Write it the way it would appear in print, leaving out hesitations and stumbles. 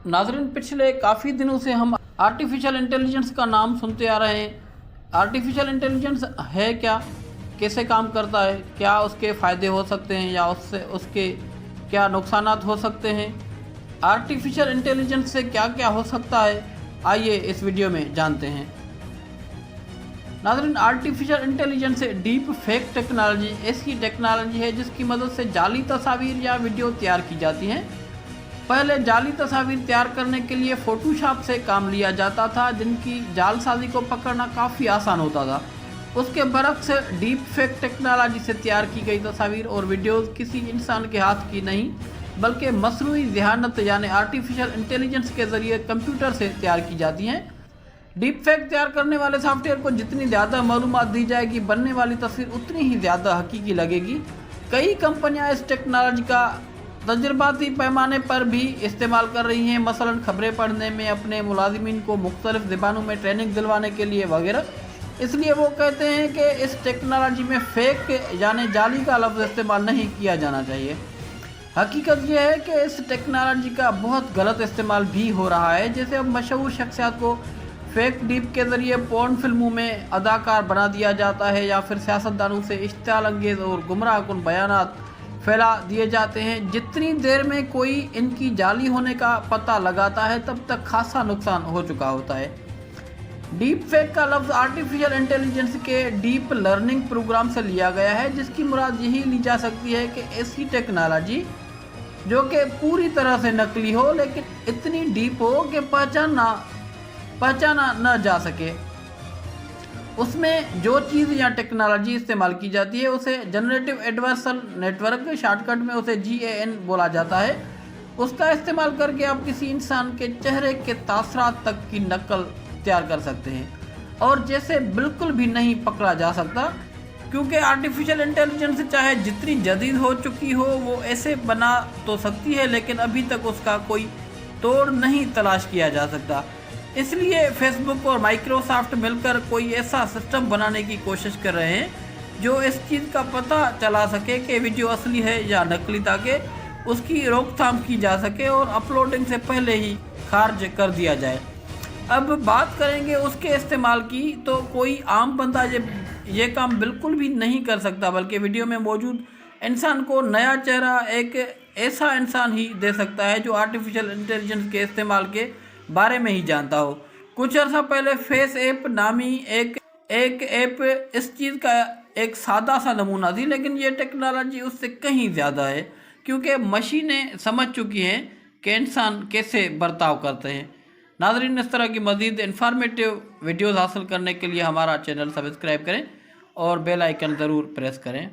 नाज़रीन, पिछले काफ़ी दिनों से हम आर्टिफिशियल इंटेलिजेंस का नाम सुनते आ रहे हैं। आर्टिफिशियल इंटेलिजेंस है क्या, कैसे काम करता है, क्या उसके फ़ायदे हो सकते हैं या उसके क्या नुकसानात हो सकते हैं, आर्टिफिशियल इंटेलिजेंस से क्या क्या हो सकता है, आइए इस वीडियो में जानते हैं। नाज़रीन, artificial intelligence deep fake technology ऐसी टेक्नोलॉजी है जिसकी मदद से जाली तस्वीर या वीडियो तैयार की जाती हैं। पहले जाली तस्वीर तैयार करने के लिए फ़ोटोशॉप से काम लिया जाता था, जिनकी जालसाजी को पकड़ना काफ़ी आसान होता था। उसके बरक्स डीप फेक टेक्नोलॉजी से तैयार की गई तस्वीर और वीडियोज़ किसी इंसान के हाथ की नहीं बल्कि मसनूई ज़हानत यानी आर्टिफिशियल इंटेलिजेंस के ज़रिए कंप्यूटर से तैयार की जाती हैं। डीप फेक तैयार करने वाले सॉफ्टवेयर को जितनी ज़्यादा मालूमात दी जाएगी, बनने वाली तस्वीर उतनी ही ज़्यादा हकीकी लगेगी। कई कंपनियां इस टेक्नोलॉजी का तजुर्बाती पैमाने पर भी इस्तेमाल कर रही हैं, मसलन खबरें पढ़ने में, अपने मुलाजिमीन को मुख्तलिफ ज़बानों में ट्रेनिंग दिलवाने के लिए वगैरह। इसलिए वो कहते हैं कि इस टेक्नोलॉजी में फ़ेक यानी जाली का लफ्ज़ इस्तेमाल नहीं किया जाना चाहिए। हकीकत यह है कि इस टेक्नोलॉजी का बहुत गलत इस्तेमाल भी हो रहा है। जैसे अब मशहूर शख्सियात को फेक डीप के ज़रिए पोर्न फिल्मों में अदाकार बना दिया जाता है या फिर सियासतदानों से इश्तियाल अंगेज़ और गुमराहकुन बयानात फैला दिए जाते हैं। जितनी देर में कोई इनकी जाली होने का पता लगाता है तब तक खासा नुकसान हो चुका होता है। डीप फेक का लफ्ज़ आर्टिफिशियल इंटेलिजेंस के डीप लर्निंग प्रोग्राम से लिया गया है, जिसकी मुराद यही ली जा सकती है कि ऐसी टेक्नोलॉजी जो कि पूरी तरह से नकली हो लेकिन इतनी डीप हो कि पहचाना न जा सके। उसमें जो चीज़ या टेक्नोलॉजी इस्तेमाल की जाती है उसे जनरेटिव एडवर्सल नेटवर्क, शॉर्टकट में उसे GAN बोला जाता है। उसका इस्तेमाल करके आप किसी इंसान के चेहरे के तासरात तक की नकल तैयार कर सकते हैं और जैसे बिल्कुल भी नहीं पकड़ा जा सकता, क्योंकि आर्टिफिशियल इंटेलिजेंस चाहे जितनी जदीद हो चुकी हो वो ऐसे बना तो सकती है लेकिन अभी तक उसका कोई तोड़ नहीं तलाश किया जा सकता। इसलिए फेसबुक और माइक्रोसॉफ्ट मिलकर कोई ऐसा सिस्टम बनाने की कोशिश कर रहे हैं जो इस चीज़ का पता चला सके कि वीडियो असली है या नकली, ताकि उसकी रोकथाम की जा सके और अपलोडिंग से पहले ही खारिज कर दिया जाए। अब बात करेंगे उसके इस्तेमाल की, तो कोई आम बंदा ये काम बिल्कुल भी नहीं कर सकता, बल्कि वीडियो में मौजूद इंसान को नया चेहरा एक ऐसा इंसान ही दे सकता है जो आर्टिफिशियल इंटेलिजेंस के इस्तेमाल के बारे में ही जानता हो। कुछ अर्सा पहले फेस ऐप नामी एक ऐप इस चीज़ का एक सादा सा नमूना थी, लेकिन ये टेक्नोलॉजी उससे कहीं ज़्यादा है, क्योंकि मशीनें समझ चुकी हैं कि इंसान कैसे बर्ताव करते हैं। नाज़रीन, इस तरह की मज़ीद इन्फॉर्मेटिव वीडियोज़ हासिल करने के लिए हमारा चैनल सब्सक्राइब करें और बेल आइकन ज़रूर प्रेस करें।